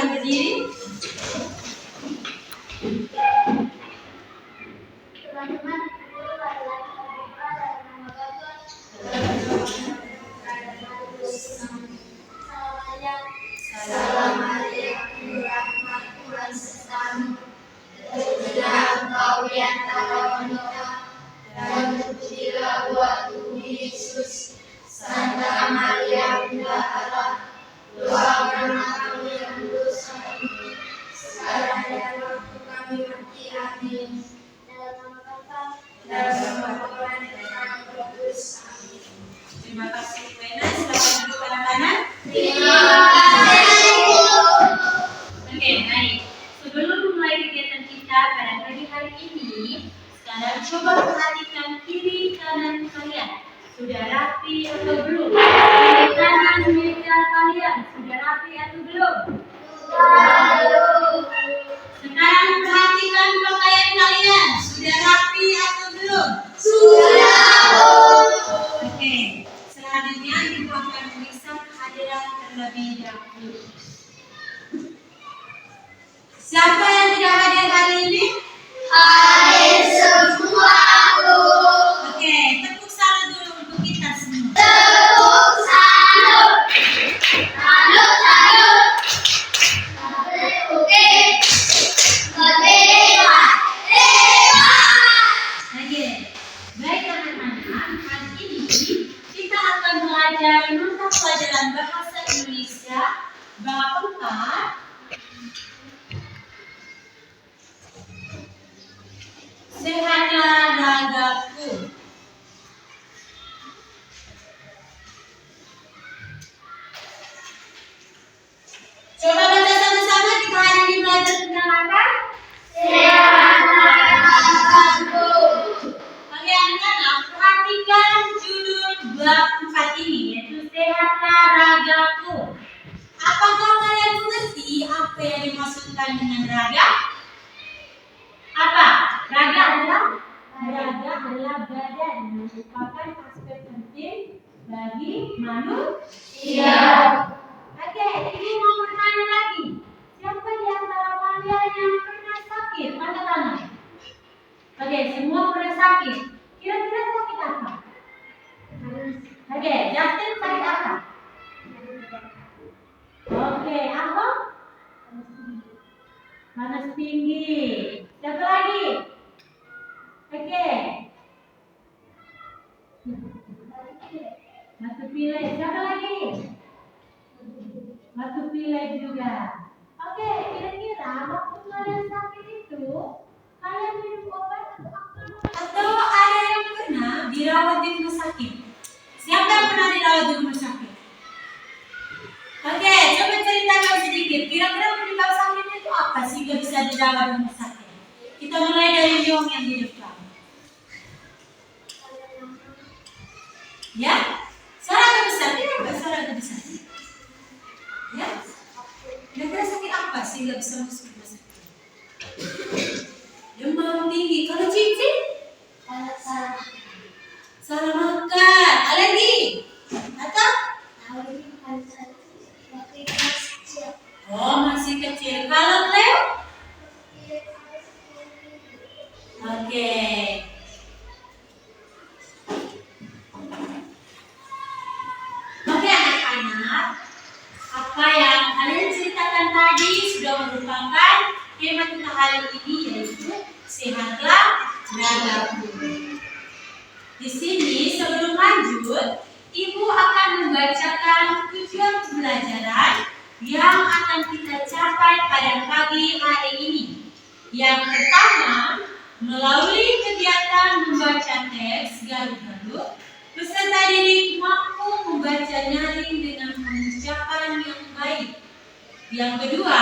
silakan berdiri. Teman-teman, Assalamualaikum warahmatullahi wabarakatuh. Terpujilah Engkau di antara wanita, dan terpujilah buah tubuh Yesus. Santa Maria, Bunda Allah, doakanlah kami yang berdosa ini, sekarang dan waktu kami mati. Amin. Dalam nama Bapa, dan nama Putra, dan nama Roh Kudus. Amin. Terima kasih Bu Ena. Silakan duduk anak-anak. Terima kasih. Oke, baik. Sebelum memulai kegiatan kita pada pagi hari ini, sekarang coba perhatikan kiri kanan kalian. Sudah rapi atau belum? Kiri kanan meja kalian sudah rapi atau belum? Sekarang perhatikan pakaian kalian. Sudah rapi atau belum? Oke. Selanjutnya Ibu akan memeriksa kehadiran terlebih dahulu. Siapa yang tidak hadir hari ini? Hadir semua, Bu. Oke, tepuk salut dulu untuk kita semua. Tepuk salut. Salut. Oke. Dewa. Oke, baik anak-anak, hari ini kita akan belajar mata pelajaran bahasa Indonesia bab 4. Sehatlah ragaku. Coba baca sama-sama, kita hari ini belajar tentang apa? Sehatlah ragaku. Oke anak-anak, perhatikan judul bab 4 ini, yaitu Sehatlah Ragaku. Apakah kalian mengerti apa yang dimaksudkan dengan raga? Apa? Raga adalah badan yang merupakan aspek penting bagi manusia. Oke, ini mau bertanya lagi. Siapa di antara kalian yang pernah sakit? Angkat tangan. Oke, semua pernah sakit. Kira-kira sakit apa? Oke, Justin sakit apa? Oke, apa? Panas tinggi. Siapa lagi? Oke. Batuk pilek. Siapa lagi? Batuk pilek juga. Oke, kira-kira waktu kalian sakit itu, kalian minum obat atau ada yang pernah dirawat di rumah sakit? Siapa yang pernah dirawat di rumah sakit? Oke, coba ceritakan sedikit. Kira-kira penyebab sakitnya itu apa sehingga bisa dirawat di rumah sakit? Kita mulai dari Yong yang di depan. Ya, suara agak besar. Kenapa suara agak besar? Ya, kira-kira sakit apa sehingga bisa masuk rumah sakit? Demam tinggi. Kalau Cici? Salah makan. Alergi? Atau? Oh, masih kecil. Kalau Cleo? Oke. Oke anak-anak, apa yang kalian ceritakan tadi sudah merupakan tema kita hari ini, yaitu Sehatlah Ragaku. Di sini sebelum lanjut, Ibu akan membacakan tujuan pembelajaran yang akan kita capai pada pagi hari ini. Yang pertama, melalui kegiatan membaca teks garuk-garuk, peserta didik mampu membaca nyaring dengan pengucapan yang baik. Yang kedua,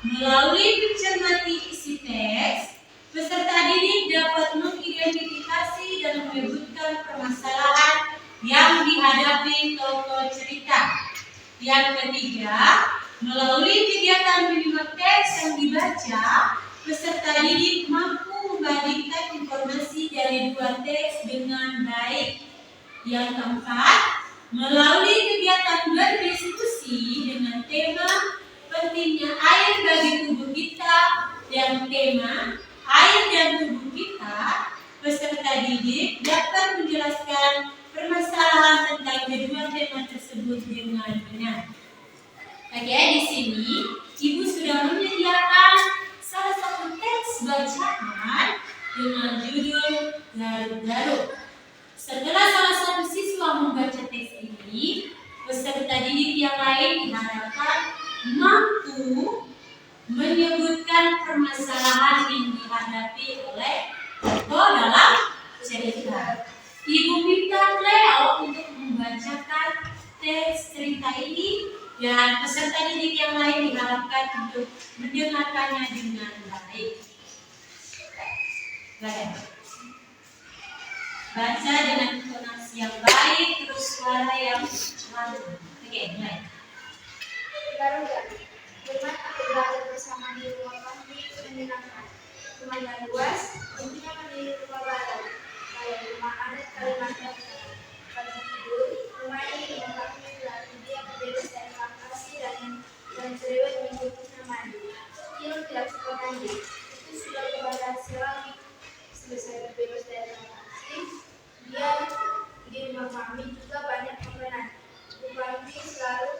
melalui mencermati isi teks, peserta didik dapat mengidentifikasi dan menyebutkan permasalahan yang dihadapi tokoh cerita. Yang ketiga, melalui kegiatan menyimak teks yang dibaca, peserta didik mampu membandingkan informasi dari dua teks dengan baik. Yang keempat, melalui kegiatan berdiskusi dengan tema penting pentingnya air bagi tubuh kita dan tema air dan tubuh kita, peserta didik dapat menjelaskan permasalahan tentang kedua tema tersebut dengan benar. Oke, di sini Ibu sudah menyediakan salah satu teks bacaan dengan judul Garuk-garuk. Setelah salah satu siswa membaca teks ini, peserta didik yang lain diharapkan mampu menyebutkan permasalahan yang dihadapi oleh tokoh dalam cerita. Ibu minta Cleo untuk membacakan teks cerita ini dan peserta didik yang lain diharapkan untuk mendengarkannya dengan baik. Baca dengan intonasi yang baik, terus suara yang mantap. Oke, mulai. Garuk-garuk. Bermain atau belajar bersama di rumah kami menyenangkan. Rumahnya luas, intinya mendiri rumah baru. Kayak rumah adat Kalimantan. Pada tidur, rumah ini rumah kami berarti dia berbebas dari lokasi dan cerewet mengikuti namanya. Tidur tidak suka mandi. Itu sudah kepada selagi selesai berbebas dari lokasi. Dia di rumah kami juga banyak makanan. Ibu kami selalu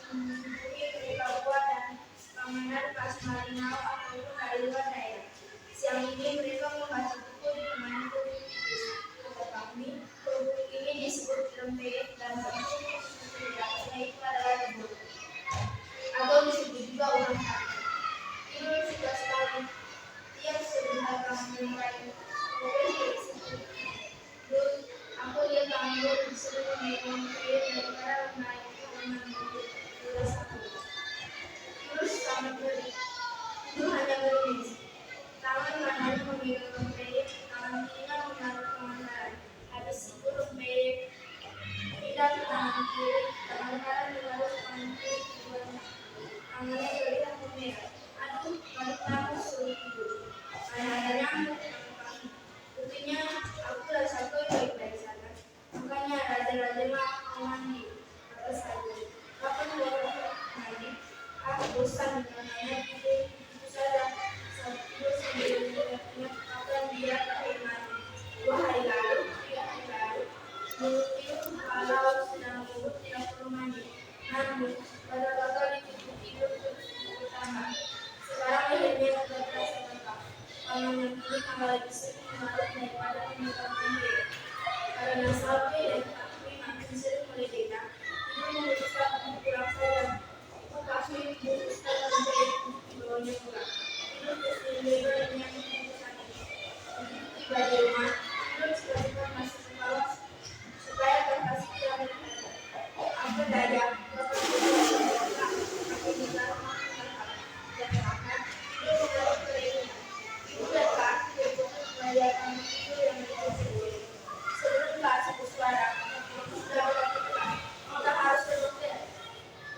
menghubungi mereka buat dan panganan khas Malinau ataupun dari luar daerah. Siang ini mereka membaca buku di teman buku. Kata kami, buku ini disebut lembek dan buku setidaknya itu adalah ribut. Atau disebut juga ulang kaki. Ini sudah sekali. Tiap sebentar kami mulai aku lihat kamu disuruh memegang kue daripada naik ke satu. Terus kami beri. Itu hanya beri. Tangan kanannya memegang rempeyek, tangan kirinya menaruh pengantaran. Habis itu rempeyek pindah ke tangan kiri, tangan kanan menaruh tangan kiri keduanya. Tangannya terlihat memerah. Aduh, balik tangan suruh tidur. Ada nyamuk. Buktinya aku rasa kau baik-baik saja. Makanya raja-raja mau mandi. Kata saya, kapan mau mandi? Ah, bosan dengannya itu saja. Saat itu sambil ingat kapan dia pakai mandi. 2 hari lalu, 3 hari lalu. Menurut itu kalau sedang tidur tidak perlu mandi. Namun pada bakal itu tidur pertama. Sekarang akhirnya sudah terasa lengkap. Kalau yang ini tambah lagi sering menaruh daripada memegang sendiri. Karena sampai dan kami makin sering meledekkan, ibu memutuskan untuk pulang saja. Kami memutuskan untuk dibawanya pulang. Ibu sendiri dengan keputusan ini. Begitu tiba di rumah, ibu tiba-tiba masuk ke bawah supaya terkasih tidak berkata. Apa daya? Bapak tidak berkata. Aku juga mengatakan. Dan makan, ibu mengaruh ke ibu. Ibu datang ke ibu melihatkan ibu yang sendiri. Sebelum kasih suara, sudah berkata, kita harus ke dokter.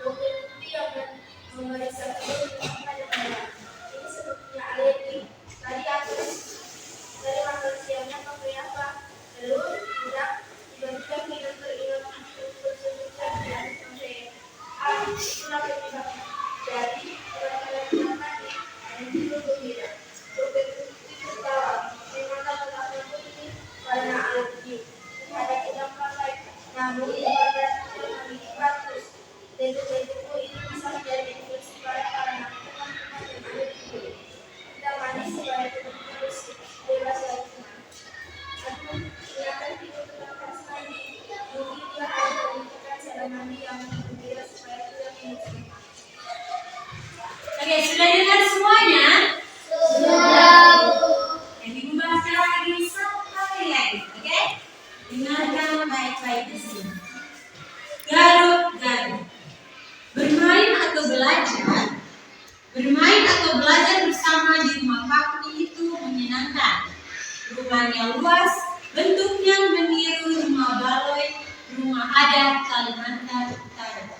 Dokter itu yang memeriksa ibu pada darah. Ini sepertinya alergi. Tadi makan siangnya pakai apa? Telur, udang, tiba-tiba minum teringat tersebutkan dan sampai itulah penyebab. Jadi, kalau kita mandi, ada tidur gembira. Dokter itu ketawa, memang kata ini karena alergi. Ada kita pakai, namun karena kita memiliki batus. Debu-debu ini bisa menjadi infeksi karena teman-teman yang alergi. Kita mandi supaya tubuh kita bersih, bebas dari kuman. Aduh, silakan tidur tempat mandi. Mungkin dia harus menentukan cara mandi yang gembira supaya tidak infeksi. Oke, sudah dengar semuanya? Sudah. Jadi membahas lagi sampai lagi, oke? Dengarkan baik-baik di sini. Garuk-garuk. Bermain atau belajar bersama di rumah kami itu menyenangkan. Rumahnya luas, bentuknya meniru rumah baloi, rumah adat Kalimantan Utara.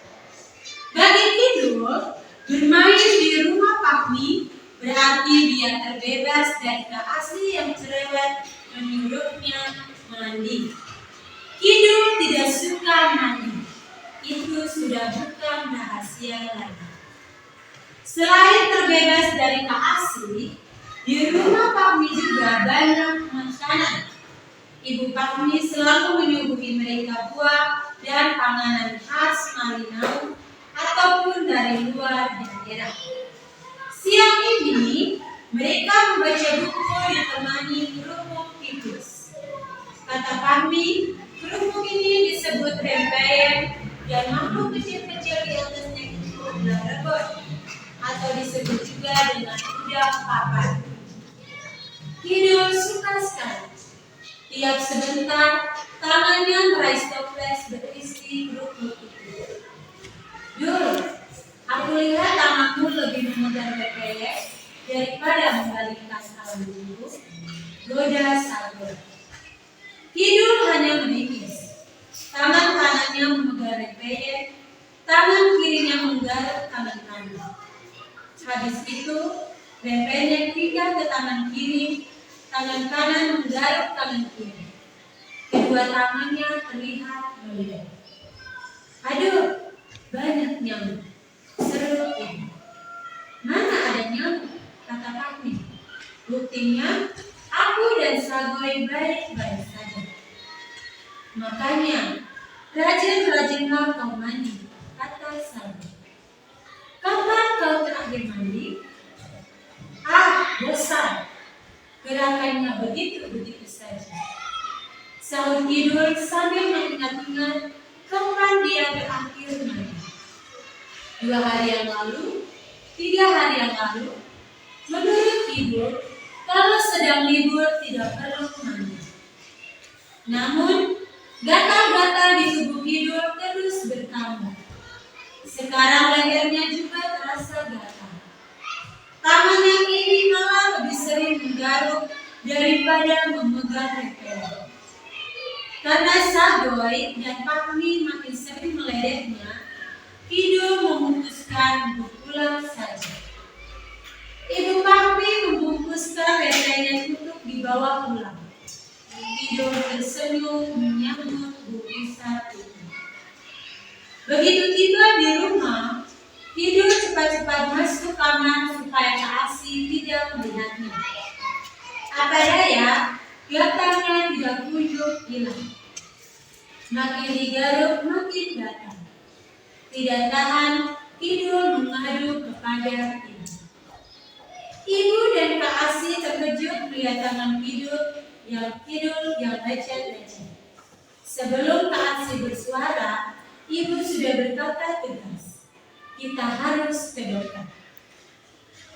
Bagi Kidul, bermain di rumah kami berarti dia terbebas dari keasli yang cerewet menyuruhnya mandi. Kidul tidak suka mandi. Itu sudah bukan rahasia lagi. Selain terbebas dari keasli, di rumah Pakmi juga banyak makanan. Ibu Pakmi selalu menyuguhi mereka buah dan panganan khas Malinau ataupun dari luar daerah. Siang ini, mereka membaca buku ditemani kerupuk tikus. Kata Pakmi, kerupuk ini disebut rempeyek dan makhluk kecil-kecil di atasnya itu adalah rebon atau disebut juga dengan udang papan. Kidul suka sekali. Tiap sebentar, tangannya meraih toples berisi kerupuk itu. Dul, aku lihat tanganmu lebih memegang rempeyek daripada membalikkan kalbu. Goda Sabar. Kidul hanya menangis. Tangan kanannya memegang rempeyek, tangan kirinya menggaruk tangan kanan. Habis itu, rempeyek pindah ke tangan kiri, tangan kanan menggaruk tangan kiri. Kedua tangannya terlihat melihat. Aduh, banyak nyamuk. Seru ini. Mana ada nyamuk? Kata Pakmi. Buktinya, aku dan Sagoy baik-baik saja. Makanya, rajin-rajinlah kau mandi, kata Sagoy. Kapan kau terakhir mandi? Ah, bosan. Gerakannya begitu-begitu saja. Sahur Kidul sambil mengingat-ingat kapan dia berakhir mandi. 2 hari yang lalu, 3 hari yang lalu, menurut Kidul, kalau sedang libur tidak perlu mandi. Namun, gatal-gatal di tubuh Kidul terus bertambah. Sekarang lehernya juga terasa gatal. Tangannya kini malah lebih sering menggaruk daripada memegang rempeyek. Karena Sagoy dan Pakmi makin sering meledeknya, Kidul memutuskan untuk pulang saja. Ibu Pakmi membungkuskan rempeyek untuk dibawa pulang. Kidul tersenyum menyambut bungkusan itu. Begitu tiba di rumah, Kidul cepat-cepat masuk kamar supaya Kak Asi tidak melihatnya. Apa daya, gatalnya tidak kunjung hilang. Makin digaruk makin gatal. Tidak tahan, Kidul mengadu kepada ibu. Ibu dan Kak Asi terkejut melihat tangan Kidul yang lecet-lecet. Sebelum Kak Asi bersuara, ibu sudah berkata tegas, kita harus ke dokter.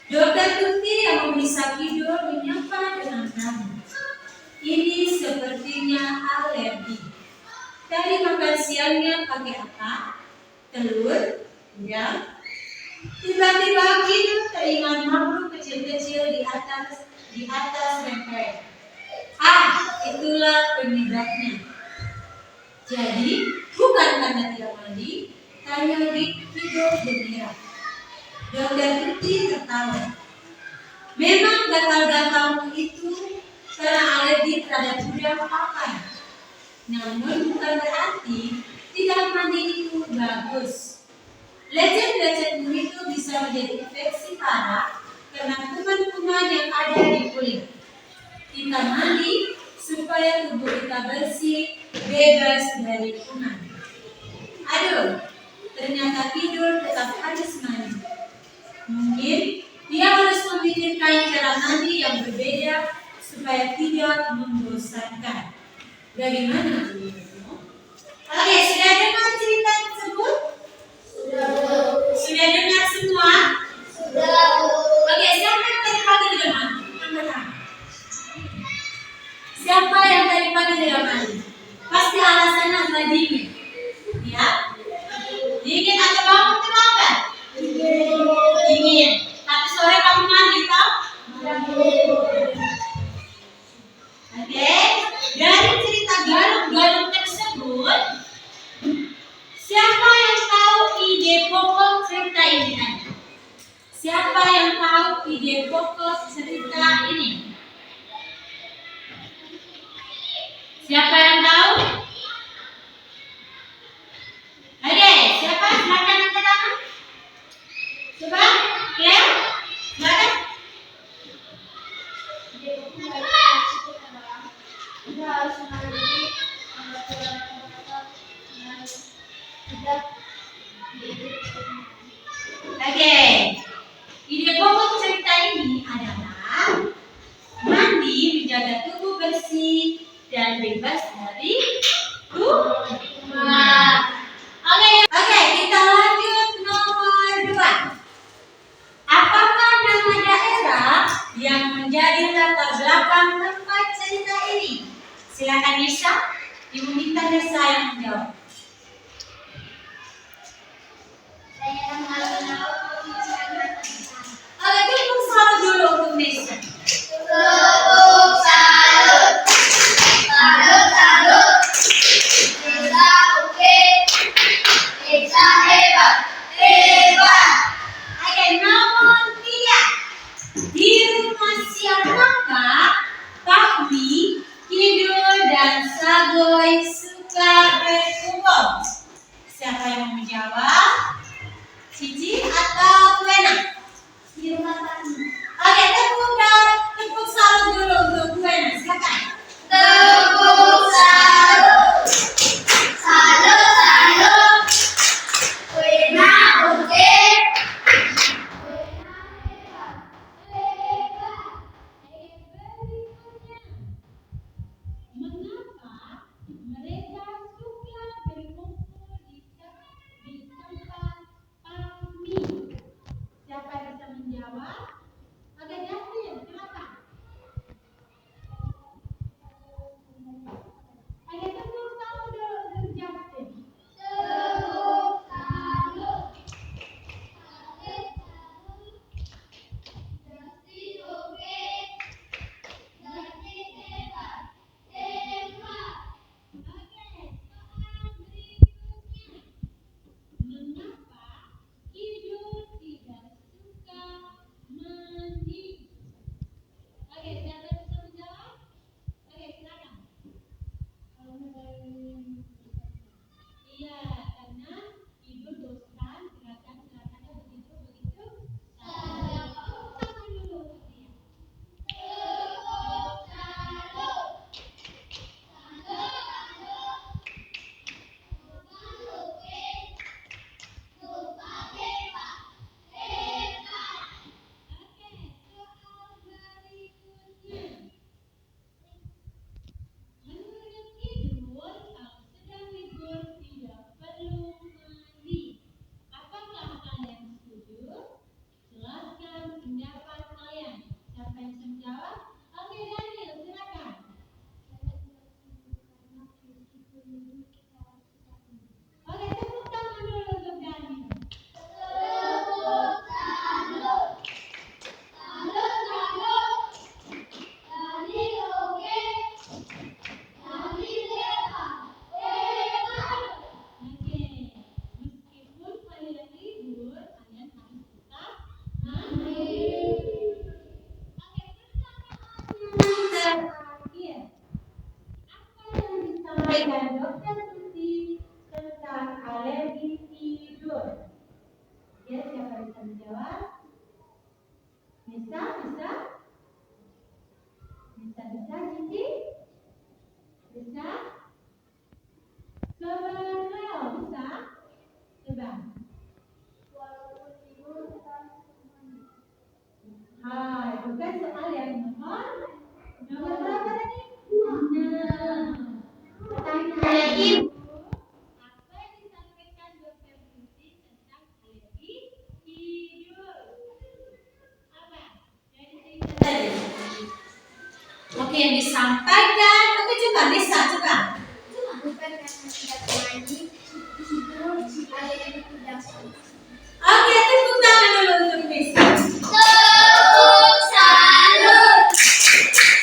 Dokter Tuti yang memeriksa Kidul menyapa dengan ramah. Ini sepertinya alergi. Tadi makan siangnya pakai apa? Telur? Udang? Tiba-tiba Kidul teringat makhluk kecil-kecil di atas rempeyek. Ah, itulah penyebabnya. Jadi, bukan karena tidak mandi, tanya Kidul gembira. Dokter Tuti tertawa. Memang gatal-gatalmu itu karena alergi terhadap udang papan. Namun bukan berarti tidak mandi itu bagus. Lecet-lecetmu itu bisa menjadi infeksi parah karena kuman-kuman yang ada di kulit. Kita mandi supaya tubuh kita bersih, bebas dari kuman. Aduh, ternyata Kidul tetap harus mandi. Mungkin dia harus memikirkan cara mandi yang berbeda supaya tidak membosankan. Bagaimana? Oke, sudah dengar cerita tersebut? Sudah dengar semua? Sudah. Oke, siapa yang tadi pagi tidak mandi? Angkat tangan. Siapa yang tadi pagi tidak mandi? Pasti alasannya adalah dingin. Ya? Dingin atau bangun terlambat? Dingin. Tapi sore kamu mandi, toh? Oke. Dari cerita garuk-garuk tersebut, siapa yang tahu ide pokok cerita ini? Siapa yang tahu ide pokok cerita ini? Siapa yang tahu? Oke, siapa? Silakan angkat tangan. Coba, dan bebas dari rumah. Oke, kita lanjut nomor 2. Apakah nama daerah yang menjadi latar belakang tempat cerita ini? Silakan Nisa, Ibu minta Nisa yang menjawab. Oke, tepuk salut dulu untuk Nisa. Tepuk salut. Salut, salut. Desa oke. Desa hebat. Hebat. Oke, nomor 3. Di rumah siapakah Fahmi, Kidul, dan Sagoy suka berkumpul? Siapa yang mau menjawab? Cici atau Buena? Di rumah kami. Oke, tepuk salut dulu untuk Buena. Silakan. Tepuk salut. Salut, salut. Wena oke. Mengapa mereka suka berkumpul di tempat Fahmi? Siapa yang bisa menjawab? Oke, Justin, silakan. Oke, tepuk salut dulu untuk Justin. Tepuk salut. Justin oke. Justin hebat. Hebat. Oke, soal berikutnya. Mengapa Kidul tidak suka mandi? Oke, siapa yang bisa menjawab? Oke, silakan. Iya, karena Kidul bosan gerakan-gerakannya begitu saja. Sama dulu untuk dia. Tepuk salut. Oke, soal berikutnya. Menurut Kidul, kalau sedang libur tidak perlu mandi. Apakah kalian setuju? Jelaskan pendapat kalian. Siapa yang bisa menjawab? Oke, Daniel, silakan. Oke, tepuk tangan dulu untuk Daniel. Tepuk salut. Salut, salut. Dani oke. Dani hebat. Hebat. Oke, meskipun kalian libur, kalian harus tetap mandi. Oke, pertanyaan terakhir. Apa yang disampaikan Dokter Tuti tentang alergi tidur? Ya, siapa bisa menjawab? Bisa? Cici? Bisa? Coba Leo, bisa? Coba. Walaupun tidur tetap mandi. Hai, bukan soal yang nomor berapa tadi? 6. Pertanyaan apa yang disampaikan Dokter Tuti tentang alergi tidur? Apa? Jadi cerita tadi. Oke, yang disampaikan. Oke, coba Nisa, coba. Bukan karena tidak mandi, tidur alergi tidak mandi. Oke, tepuk tangan dulu untuk Nisa. Tepuk salut.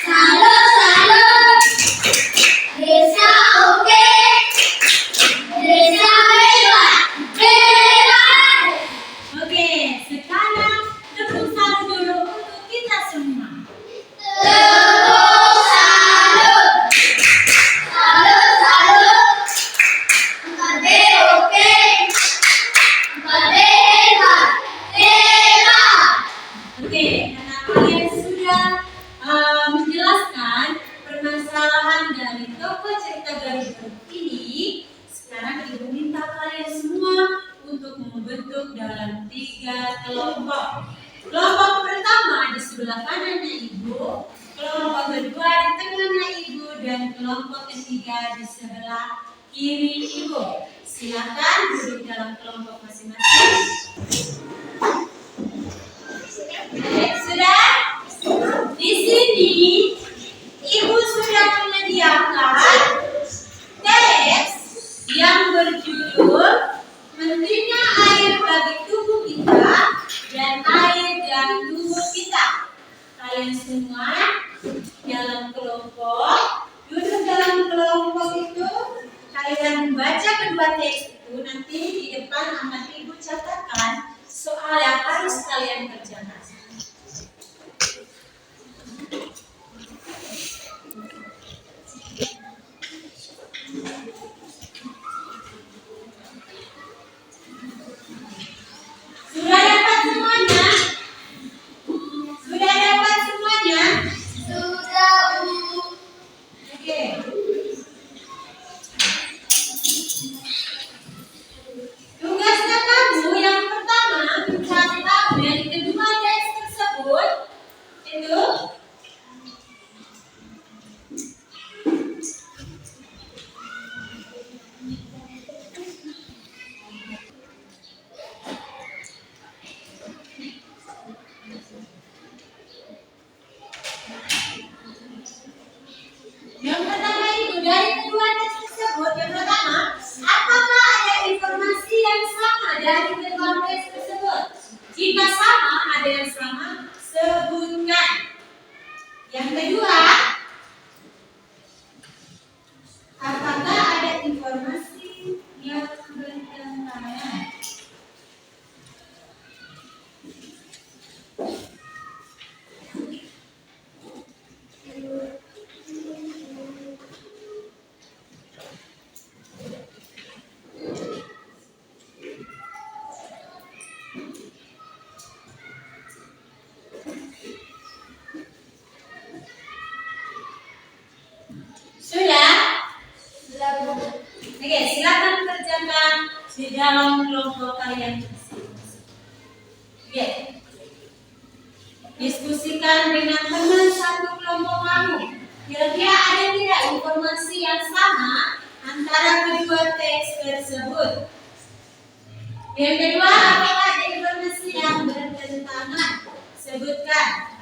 Salut, salut. Desa oke. Desa hebat. Hebat. Oke, sekarang tepuk salut dulu untuk kita semua. Tepuk salut. Salut, salut. Kade oke. Kade hebat. Hebat. Oke, karena kalian sudah menjelaskan permasalahan dari toko cerita Garuda ini, sekarang Ibu minta kalian semua untuk membentuk dalam 3 kelompok. Kelompok pertama di sebelah kanannya Ibu, kelompok kedua di tengahnya Ibu, dan kelompok ketiga di sebelah kiri Ibu. Silakan duduk dalam kelompok masing-masing. Baik, sudah? Di sini Ibu sudah menyediakan teks yang berjudul pentingnya air bagi tubuh kita dan air dari tubuh kita. Kalian semua dalam kelompok, duduk dalam kelompok itu, kalian baca kedua teks itu, nanti di depan akan Ibu catatkan soal yang harus kalian kerjakan. Sudah dapat semuanya? Sudah dapat semuanya? Sudah, Bu. Oke. Tugasnya kamu yang pertama mencari tahu dari kedua teks tersebut itu yang pertama itu dari kedua teks tersebut, yang pertama, apakah ada informasi yang sama dari kedua teks tersebut? Jika sama, ada yang sama, sebutkan. Yang kedua, apakah ada informasi yang bertentangan? Sudah? Sudah, Bu. Oke, silakan kerjakan di dalam kelompok kalian masing-masing. Oke. Diskusikan dengan teman satu kelompok kamu. Kira-kira ada tidak informasi yang sama antara kedua teks tersebut? Yang kedua, apakah ada informasi yang bertentangan? Sebutkan.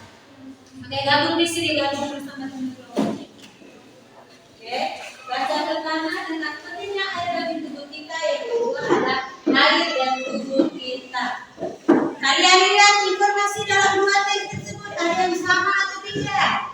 Oke, gabung di sini, gabung bersama teman kelompok. Oke, baca pertama tentang pentingnya air bagi tubuh kita, yang kedua adalah air dan tubuh kita. Kalian lihat informasi dalam dua teks tersebut ada yang sama atau tidak?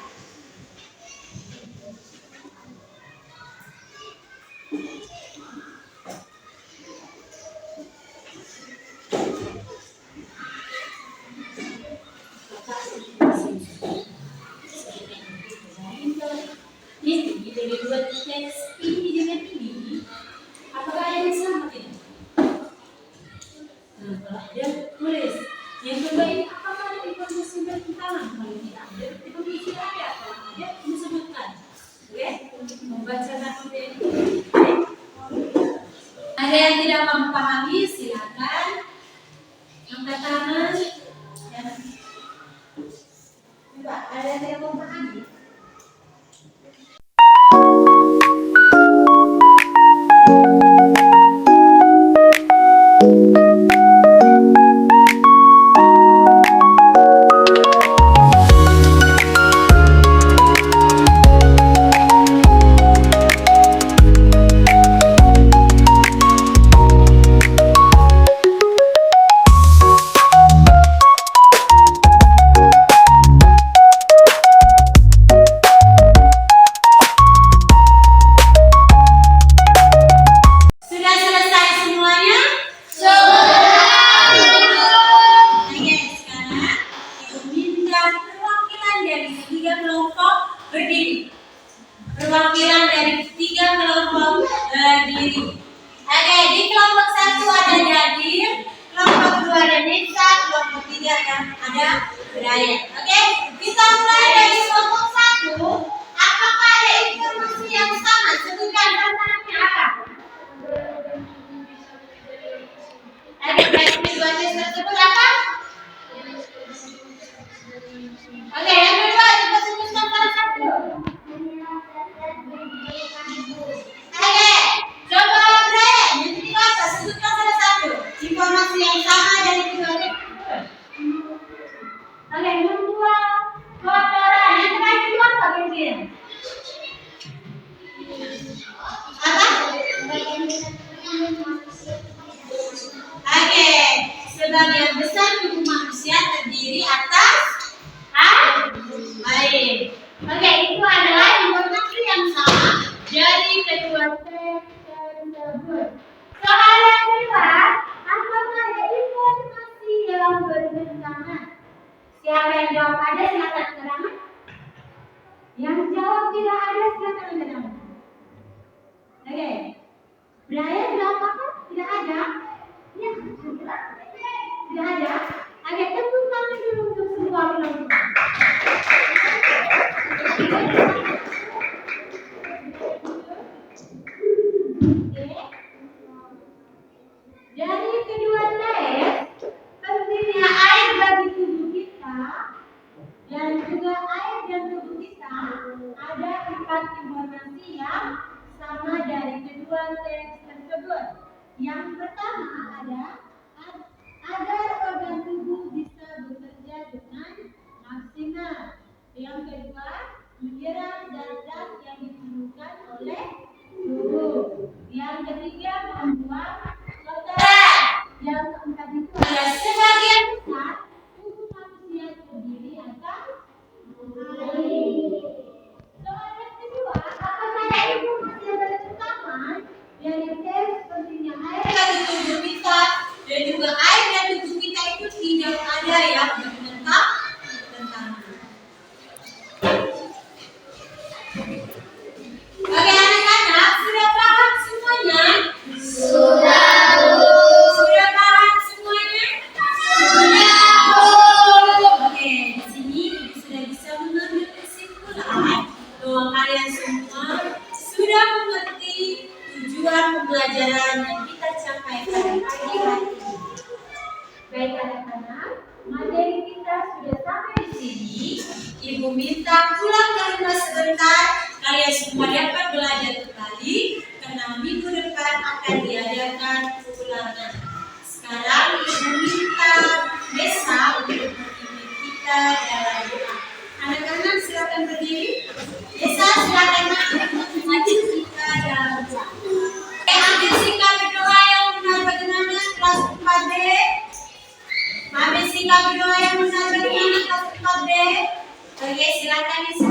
Ini dari dua teks ini dengan ini, apakah ada yang sama tidak? Nah, kalau ada, tulis. Yang kedua ini, apakah ada informasi bertentangan? Kalau tidak ada, itu isi ada. Kalau ada, disebutkan. Oke? Membacakan materi. Ada yang tidak memahami, silakan angkat tangan. Coba, ada yang tidak memahami? Sudah selesai semuanya? Oke, sekarang Ibu minta perwakilan dari ketiga kelompok berdiri. Perwakilan dari ketiga kelompok berdiri. Oke, di kelompok satu ada Jadir, kelompok dua ada Nisa, kelompok tiga ada Brian. Oke, kita mulai dari kelompok satu. Apakah ada informasi yang sama? Sebutkan tantangannya apa? Ada kedua tes tersebut apa? Oke, yang kedua kita sebutkan salah satu. Siapa yang jawab ada silakan angkat tangan. Yang jawab tidak ada silakan angkat tangan. Oke. Brian jawab apa? Tidak ada. Ya, tidak ada. Oke, tepuk tangan dulu untuk semua penonton. Dari kedua tes, pentingnya air bagi tubuh kita dan juga air dan tubuh kita ada 4 informasi yang sama dari kedua tes tersebut. Yang pertama ada agar organ tubuh bisa bekerja dengan maksimal. Yang kedua, menyerap zat-zat yang diperlukan oleh tubuh. Yang ketiga, membuang kotoran. Yang keempat itu ada sebagian besar tubuh manusia terdiri atas air. Soal yang kedua, apakah ada informasi yang utama dari tes pentingnya air bagi tubuh kita dan juga air dan tubuh kita itu tidak ada yang bertentangan. Oke anak-anak, sudah paham semuanya? Sudah paham semuanya? Oke, di sini Ibu sudah bisa mengambil kesimpulan bahwa kalian semua sudah mengerti tujuan pembelajaran yang kita sampaikan pagi hari ini. Baik anak-anak, materi kita sudah sampai di sini. Ibu minta pulang ke rumah sebentar. Kalian semua dapat belajar kembali karena minggu depan akan diadakan ulangan. Sekarang Ibu minta Desa untuk memimpin kita dalam doa. Anak-anak silakan berdiri. Desa silakan maju kita dalam doa. Ambil sikap berdoa yang benar bagaimana kelas 4D. Ambil sikap berdoa yang benar bagaimana kelas 4D. Oke, silakan Desa.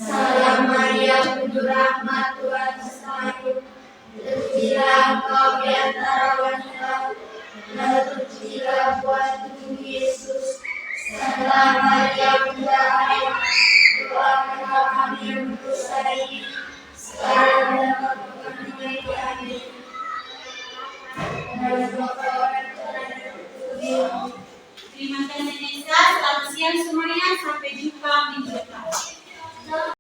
Salam Maria, penuh rahmat Tuhan bersamamu. Terpujilah engkau di antara wanita, dan terpujilah buah tubuh Yesus. Santa Maria, Bunda Allah, doakanlah kami yang berdosa ini, sekarang dan waktu kami mati. Amin. Terima kasih Desa. Selamat siang semua.